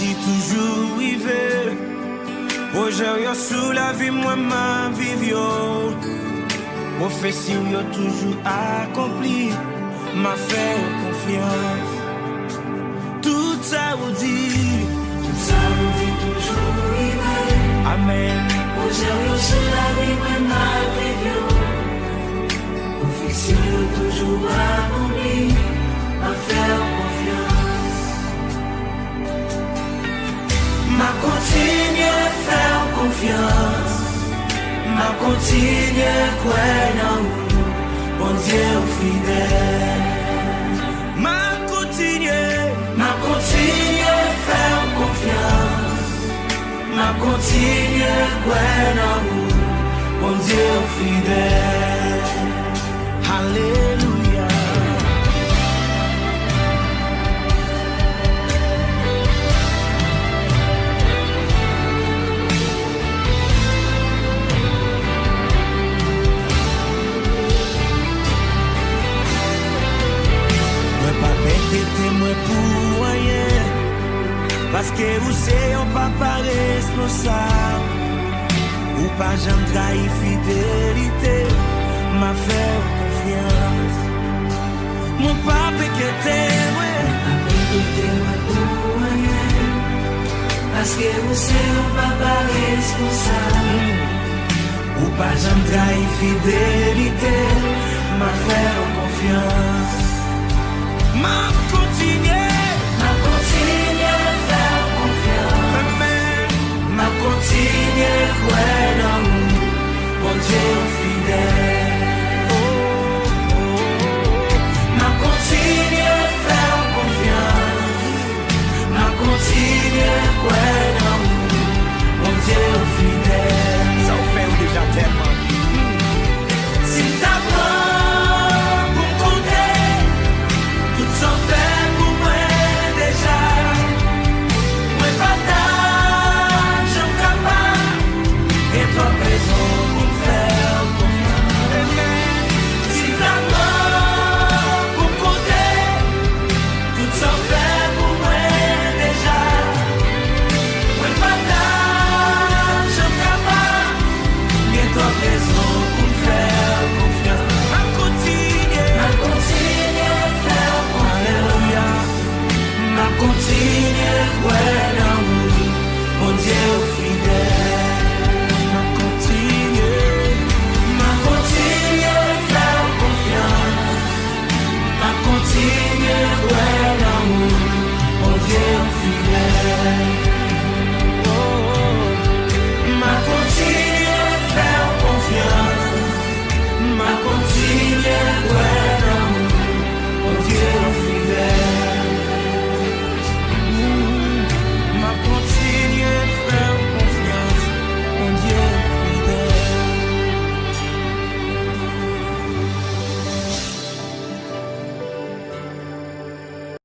qui toujours rivé. Projet yo sous la vie, moi ma vie yo. Prophétie yo toujours accompli. M'a fait confiance. Tout ça vous dit toujours rivé. Amen. Projet yo sous la vie, moi ma vie yo. Prophétie yo toujours accompli. M'a fait confiance. M'a continué à faire confiance. M'a continué à croire en vous, bon Dieu fidèle. M'a continué à faire confiance. M'a continué à croire en vous, bon Dieu fidèle. Alléluia. Moi pour rien, parce que vous c'est un papa responsable, ou pas j'aime trahir fidélité, m'a fait confiance. Mon papa qui était moi pour rien, parce que vous c'est un papa responsable, ou pas j'aime trahir fidélité, m'a fait confiance. M'a continué à faire confiance. Amen. M'a continué à croire en vous, bon Dieu fidèle. M'a continué à faire confiance. M'a continué à croire